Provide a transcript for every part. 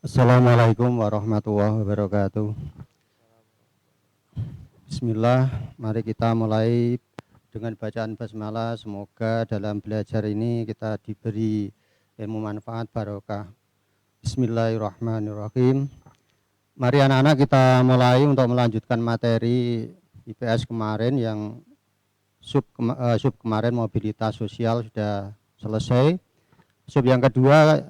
Assalamualaikum warahmatullahi wabarakatuh. Bismillah, mari kita mulai dengan bacaan basmalah. Semoga dalam belajar ini kita diberi ilmu manfaat barokah. Bismillahirrahmanirrahim. Mari anak-anak kita mulai untuk melanjutkan materi IPS kemarin yang sub kemarin mobilitas sosial sudah selesai. Sub yang kedua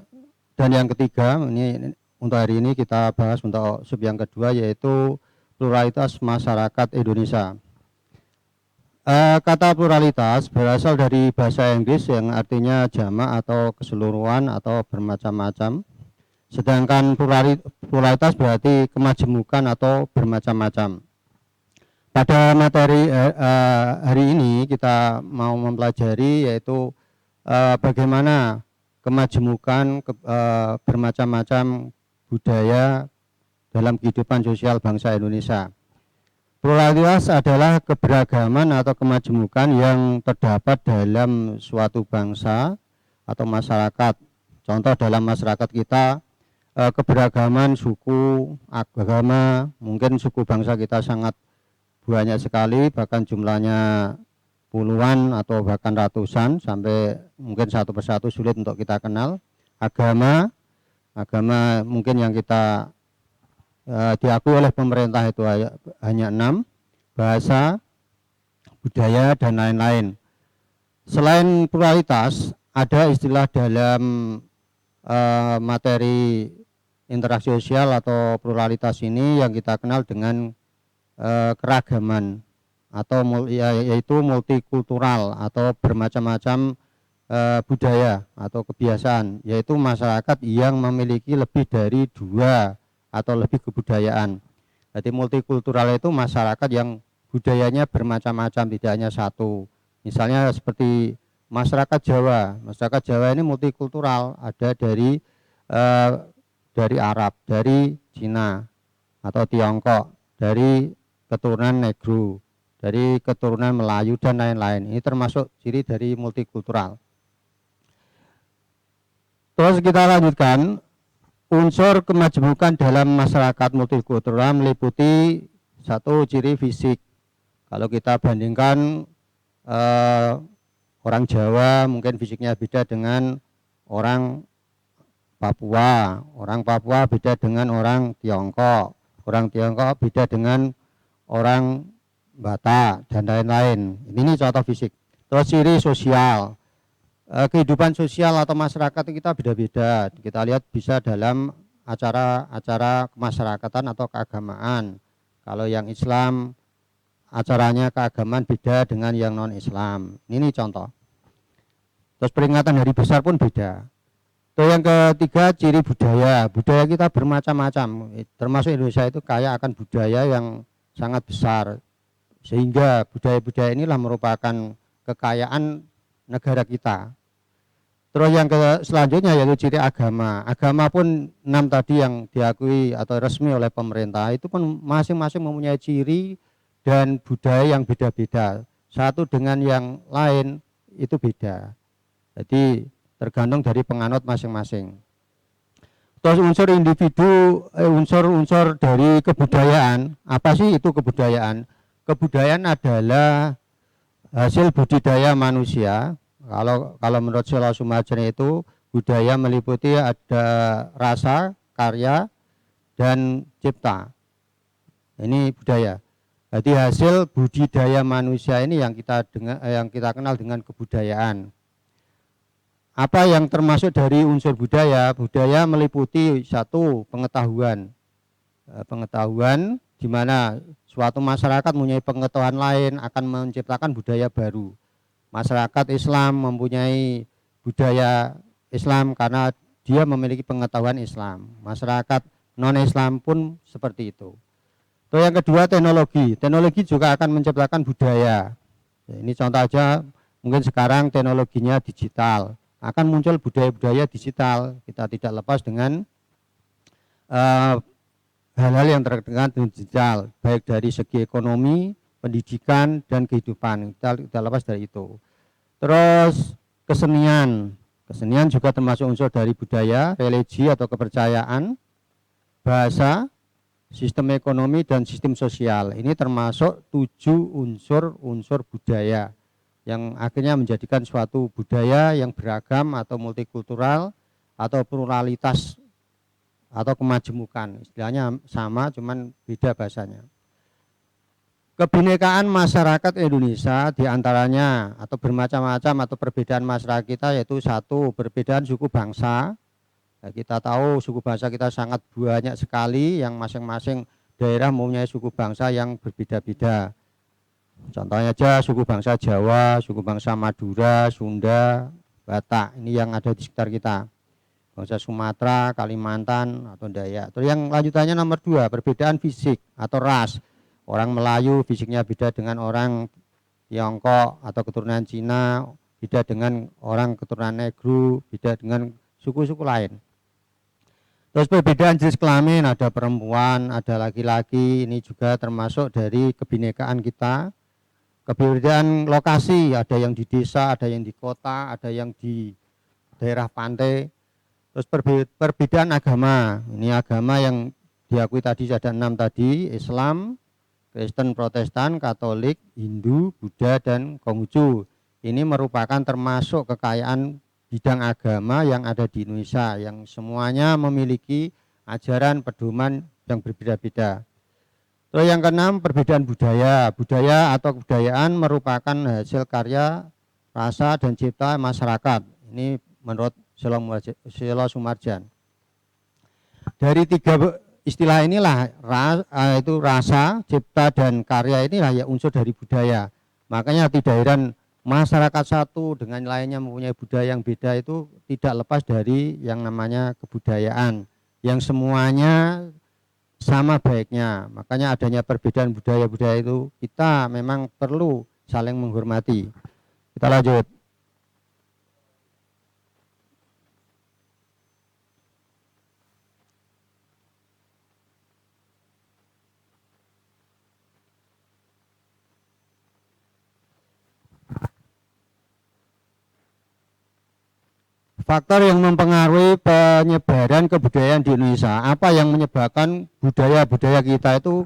dan yang ketiga ini untuk hari ini kita bahas untuk sub yang kedua, yaitu pluralitas masyarakat Indonesia. Kata pluralitas berasal dari bahasa Inggris yang artinya jamak atau keseluruhan atau bermacam-macam. Sedangkan pluralitas berarti kemajemukan atau bermacam-macam. Pada materi hari ini kita mau mempelajari yaitu bagaimana kemajemukan bermacam-macam budaya dalam kehidupan sosial bangsa Indonesia. Pluralitas adalah keberagaman atau kemajemukan yang terdapat dalam suatu bangsa atau masyarakat. Contoh dalam masyarakat kita, keberagaman suku, agama, mungkin suku bangsa kita sangat banyak sekali, bahkan jumlahnya puluhan atau bahkan ratusan, sampai mungkin satu persatu sulit untuk kita kenal. Agama mungkin yang kita diakui oleh pemerintah itu hanya 6, bahasa, budaya, dan lain-lain. Selain pluralitas, ada istilah dalam materi interaksi sosial atau pluralitas ini yang kita kenal dengan keragaman atau yaitu multikultural atau bermacam-macam budaya atau kebiasaan, yaitu masyarakat yang memiliki lebih dari 2 atau lebih kebudayaan. Jadi multikultural itu masyarakat yang budayanya bermacam-macam, tidak hanya satu. Misalnya seperti masyarakat Jawa. Masyarakat Jawa ini multikultural, ada dari Arab, dari Cina atau Tiongkok, dari keturunan Negro, dari keturunan Melayu, dan lain-lain. Ini termasuk ciri dari multikultural. Terus kita lanjutkan, unsur kemajemukan dalam masyarakat multikultural meliputi satu, ciri fisik. Kalau kita bandingkan orang Jawa mungkin fisiknya beda dengan orang Papua beda dengan orang Tiongkok beda dengan orang Batak, dan lain-lain. Ini contoh fisik. Terus ciri sosial, kehidupan sosial atau masyarakat kita beda-beda. Kita lihat bisa dalam acara-acara kemasyarakatan atau keagamaan. Kalau yang Islam, acaranya keagamaan beda dengan yang non-Islam. Ini contoh. Terus peringatan hari besar pun beda. Terus yang ketiga, ciri budaya. Budaya kita bermacam-macam. Termasuk Indonesia itu kaya akan budaya yang sangat besar. Sehingga budaya-budaya inilah merupakan kekayaan negara kita. Terus yang selanjutnya yaitu ciri agama. Agama pun 6 tadi yang diakui atau resmi oleh pemerintah itu pun masing-masing mempunyai ciri dan budaya yang beda-beda. Satu dengan yang lain itu beda. Jadi tergantung dari penganut masing-masing. Terus unsur individu, unsur dari kebudayaan. Apa sih itu kebudayaan? Kebudayaan adalah hasil budidaya manusia. Kalau menurut Sela Sumajene itu budaya meliputi ada rasa, karya, dan cipta. Ini budaya. Jadi hasil budidaya manusia ini yang kita kenal dengan kebudayaan. Apa yang termasuk dari unsur budaya? Budaya meliputi satu, pengetahuan. Pengetahuan di mana suatu masyarakat mempunyai pengetahuan lain akan menciptakan budaya baru. Masyarakat Islam mempunyai budaya Islam karena dia memiliki pengetahuan Islam. Masyarakat non-Islam pun seperti itu. Terus yang kedua, teknologi. Teknologi juga akan menciptakan budaya. Ini contoh aja, mungkin sekarang teknologinya digital. Akan muncul budaya-budaya digital. Kita tidak lepas dengan hal-hal yang terkait dengan digital, baik dari segi ekonomi, pendidikan, dan kehidupan. Kita lepas dari itu. Terus kesenian juga termasuk unsur dari budaya, religi atau kepercayaan. bahasa, sistem ekonomi, dan sistem sosial. Ini termasuk 7 unsur budaya yang akhirnya menjadikan suatu budaya yang beragam atau multikultural atau pluralitas atau kemajemukan. Istilahnya sama, cuman beda bahasanya. Kebinekaan masyarakat Indonesia diantaranya atau bermacam-macam atau perbedaan masyarakat kita yaitu satu, perbedaan suku bangsa. Nah, kita tahu suku bangsa kita sangat banyak sekali yang masing-masing daerah mempunyai suku bangsa yang berbeda-beda. Contohnya aja suku bangsa Jawa, suku bangsa Madura, Sunda, Batak, ini yang ada di sekitar kita. Bangsa Sumatera, Kalimantan, atau Dayak. Terus yang lanjutannya nomor 2, perbedaan fisik atau ras. Orang Melayu fisiknya beda dengan orang Tiongkok atau keturunan Cina, beda dengan orang keturunan Negro, beda dengan suku-suku lain. Terus perbedaan jenis kelamin, ada perempuan, ada laki-laki, ini juga termasuk dari kebinekaan kita. Perbedaan lokasi, ada yang di desa, ada yang di kota, ada yang di daerah pantai. Terus perbedaan agama, ini agama yang diakui tadi ada 6 tadi, Islam, Kristen, Protestan, Katolik, Hindu, Buddha, dan Konghucu. Ini merupakan termasuk kekayaan bidang agama yang ada di Indonesia, yang semuanya memiliki ajaran pedoman yang berbeda-beda. Terus yang keenam, perbedaan budaya. Budaya atau kebudayaan merupakan hasil karya, rasa, dan cipta masyarakat. Ini menurut Selo Sumarjan. Dari 3 istilah inilah itu rasa, cipta, dan karya inilah ya unsur dari budaya. Makanya tidak heran masyarakat satu dengan lainnya mempunyai budaya yang beda itu tidak lepas dari yang namanya kebudayaan, yang semuanya sama baiknya. Makanya adanya perbedaan budaya-budaya itu kita memang perlu saling menghormati. Kita lanjut. Faktor yang mempengaruhi penyebaran kebudayaan di Indonesia, apa yang menyebabkan budaya-budaya kita itu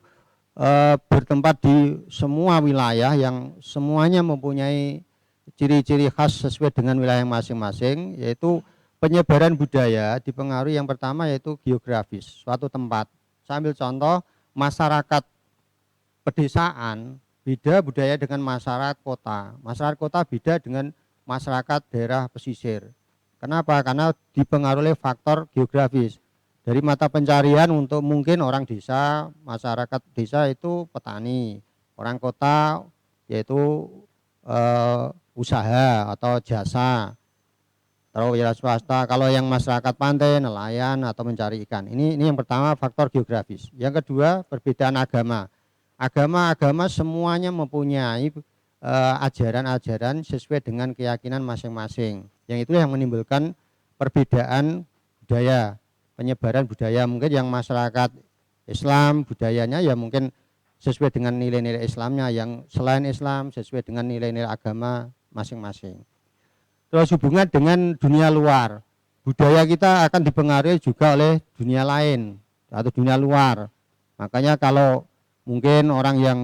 bertempat di semua wilayah yang semuanya mempunyai ciri-ciri khas sesuai dengan wilayah masing-masing, yaitu penyebaran budaya dipengaruhi yang pertama yaitu geografis, suatu tempat. Saya ambil contoh masyarakat pedesaan beda budaya dengan masyarakat kota. Masyarakat kota beda dengan masyarakat daerah pesisir. Kenapa? Karena dipengaruhi faktor geografis. Dari mata pencarian untuk mungkin orang desa, masyarakat desa itu petani, orang kota yaitu usaha atau jasa, terus wira swasta. Kalau yang masyarakat pantai, nelayan atau mencari ikan. Ini yang pertama faktor geografis. Yang kedua perbedaan agama. Agama semuanya mempunyai ajaran-ajaran sesuai dengan keyakinan masing-masing. Yang itu yang menimbulkan perbedaan budaya, penyebaran budaya. Mungkin yang masyarakat Islam budayanya ya mungkin sesuai dengan nilai-nilai Islamnya, yang selain Islam sesuai dengan nilai-nilai agama masing-masing. Terus hubungan dengan dunia luar, budaya kita akan dipengaruhi juga oleh dunia lain atau dunia luar. Makanya kalau mungkin orang yang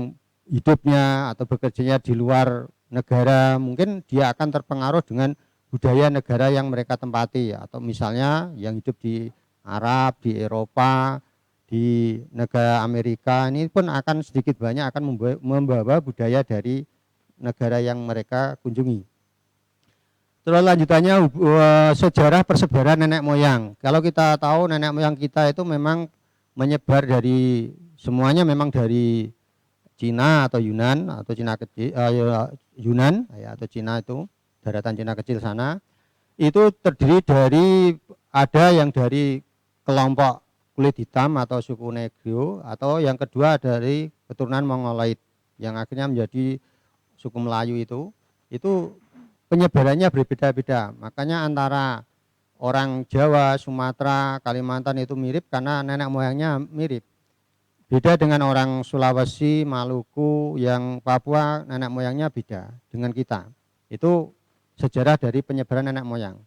hidupnya atau bekerjanya di luar negara, mungkin dia akan terpengaruh dengan budaya negara yang mereka tempati, atau misalnya yang hidup di Arab, di Eropa, di negara Amerika, ini pun akan sedikit banyak akan membawa budaya dari negara yang mereka kunjungi. Terus lanjutannya sejarah persebaran nenek moyang. Kalau kita tahu nenek moyang kita itu memang menyebar dari semuanya memang dari Cina atau Yunan atau Cina kecil, Yunan ya, atau Cina itu daratan Cina kecil sana, itu terdiri dari ada yang dari kelompok kulit hitam atau suku Negro, atau yang kedua dari keturunan Mongoloid yang akhirnya menjadi suku Melayu. Itu penyebarannya berbeda-beda. Makanya antara orang Jawa, Sumatera, Kalimantan itu mirip karena nenek moyangnya mirip. Beda dengan orang Sulawesi, Maluku, yang Papua nenek moyangnya beda dengan kita. Itu sejarah dari penyebaran nenek moyang.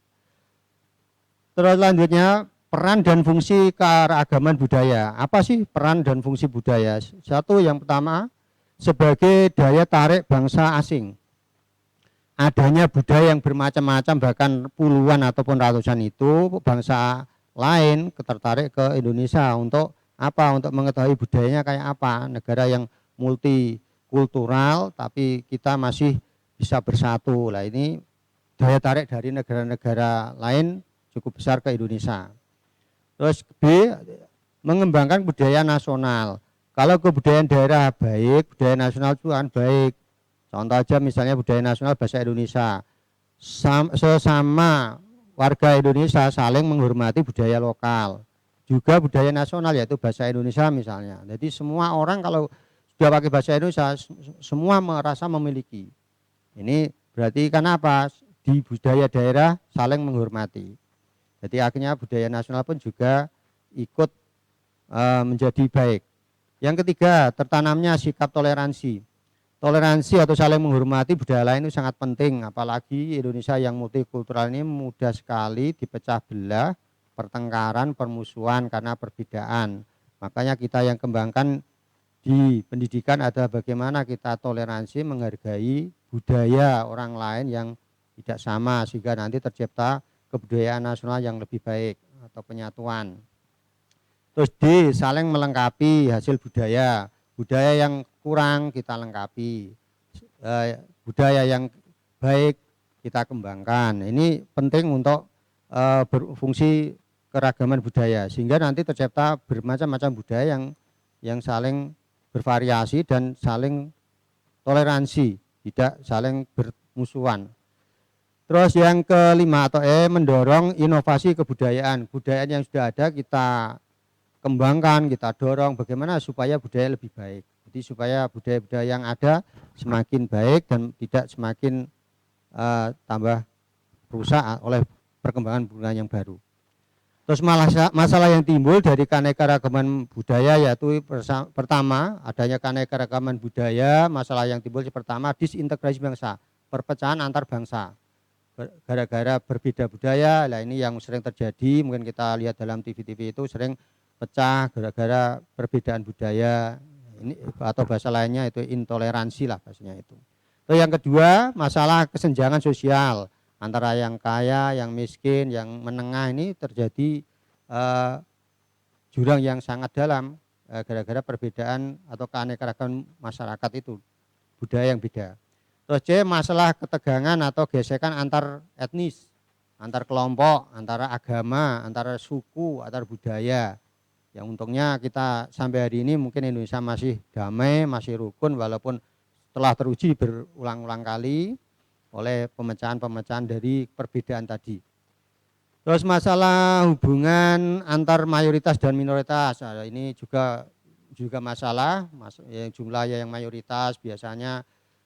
Terus lanjutnya peran dan fungsi keragaman budaya. Apa sih peran dan fungsi budaya? Satu, yang pertama, sebagai daya tarik bangsa asing. Adanya budaya yang bermacam-macam, bahkan puluhan ataupun ratusan itu, bangsa lain tertarik ke Indonesia untuk apa? Untuk mengetahui budayanya kayak apa. Negara yang multikultural tapi kita masih bisa bersatu. Lah ini daya tarik dari negara-negara lain cukup besar ke Indonesia. Terus B, mengembangkan budaya nasional. Kalau kebudayaan daerah baik, budaya nasional itu kan baik. Contoh aja misalnya budaya nasional bahasa Indonesia. Sesama warga Indonesia saling menghormati budaya lokal. Juga budaya nasional yaitu bahasa Indonesia misalnya. Jadi semua orang kalau sudah pakai bahasa Indonesia semua merasa memiliki. Ini berarti kenapa? Di budaya daerah saling menghormati. Jadi akhirnya budaya nasional pun juga ikut menjadi baik. Yang ketiga, tertanamnya sikap toleransi. Toleransi atau saling menghormati budaya lain itu sangat penting, apalagi Indonesia yang multikultural ini mudah sekali dipecah belah, pertengkaran, permusuhan karena perbedaan. Makanya kita yang kembangkan di pendidikan ada bagaimana kita toleransi, menghargai budaya orang lain yang tidak sama sehingga nanti tercipta kebudayaan nasional yang lebih baik atau penyatuan. Terus D, saling melengkapi hasil budaya. Budaya yang kurang kita lengkapi, budaya yang baik kita kembangkan. Ini penting untuk berfungsi keragaman budaya sehingga nanti tercipta bermacam-macam budaya yang saling bervariasi dan saling toleransi, tidak saling bermusuhan. Terus yang kelima atau E, mendorong inovasi kebudayaan. Budayaan yang sudah ada kita kembangkan, kita dorong bagaimana supaya budaya lebih baik. Jadi supaya budaya-budaya yang ada semakin baik dan tidak semakin tambah rusak oleh perkembangan budaya yang baru. Terus masalah yang timbul dari keanekaragaman budaya yaitu pertama adanya keanekaragaman budaya, masalah yang timbul pertama disintegrasi bangsa, perpecahan antar bangsa. Gara-gara berbeda budaya, lah ini yang sering terjadi, mungkin kita lihat dalam TV-TV itu sering pecah gara-gara perbedaan budaya. Ini atau bahasa lainnya itu intoleransi lah bahasanya itu. Terus yang kedua, masalah kesenjangan sosial antara yang kaya, yang miskin, yang menengah ini terjadi jurang yang sangat dalam gara-gara perbedaan atau keanekaragaman masyarakat itu, budaya yang beda. Terus C, masalah ketegangan atau gesekan antar etnis, antar kelompok, antara agama, antara suku, antar budaya. Yang untungnya kita sampai hari ini mungkin Indonesia masih damai, masih rukun walaupun telah teruji berulang-ulang kali oleh pemecahan-pemecahan dari perbedaan tadi. Terus masalah hubungan antar mayoritas dan minoritas, nah, ini juga masalah, jumlah yang mayoritas biasanya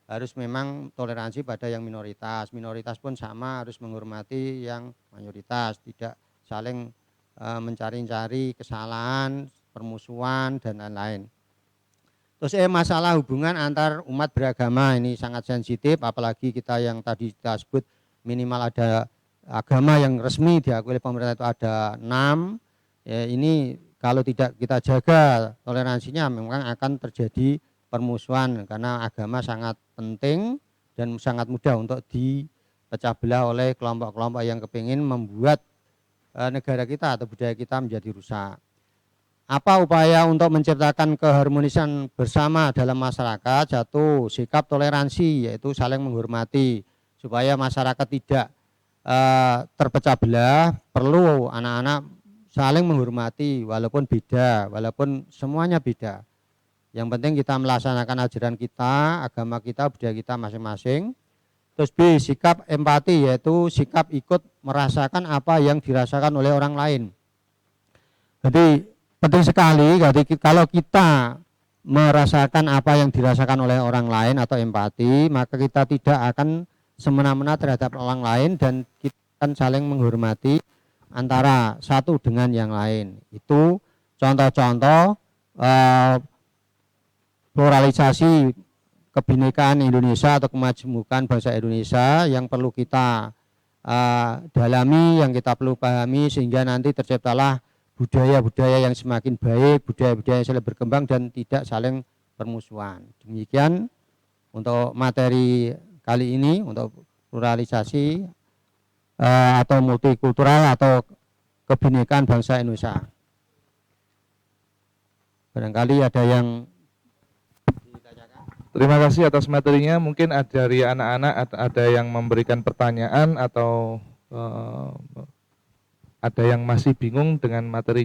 harus memang toleransi pada yang minoritas. Minoritas pun sama harus menghormati yang mayoritas, tidak saling mencari-cari kesalahan, permusuhan dan lain-lain. Terus masalah hubungan antar umat beragama ini sangat sensitif, apalagi kita yang tadi kita sebut minimal ada agama yang resmi diakui oleh pemerintah itu ada 6. Ya, ini kalau tidak kita jaga toleransinya memang akan terjadi permusuhan karena agama sangat penting dan sangat mudah untuk dipecah belah oleh kelompok-kelompok yang kepingin membuat negara kita atau budaya kita menjadi rusak. Apa upaya untuk menciptakan keharmonisan bersama dalam masyarakat? Satu, sikap toleransi yaitu saling menghormati supaya masyarakat tidak terpecah belah. Perlu anak-anak saling menghormati walaupun beda, walaupun semuanya beda. Yang penting kita melaksanakan ajaran kita, agama kita, budaya kita masing-masing. Terus B, sikap empati yaitu sikap ikut merasakan apa yang dirasakan oleh orang lain. Jadi penting sekali kalau kita merasakan apa yang dirasakan oleh orang lain atau empati, maka kita tidak akan semena-mena terhadap orang lain dan kita akan saling menghormati antara satu dengan yang lain. Itu contoh-contoh pluralisasi kebinekaan Indonesia atau kemajemukan bangsa Indonesia yang perlu kita dalami, yang kita perlu pahami, sehingga nanti terciptalah budaya-budaya yang semakin baik, budaya-budaya yang saling berkembang dan tidak saling permusuhan. Demikian untuk materi kali ini, untuk pluralisasi atau multikultural atau kebinekaan bangsa Indonesia. Barangkali ada yang ditanyakan. Terima kasih atas materinya. Mungkin ada dari anak-anak ada yang memberikan pertanyaan atau ada yang masih bingung dengan materi.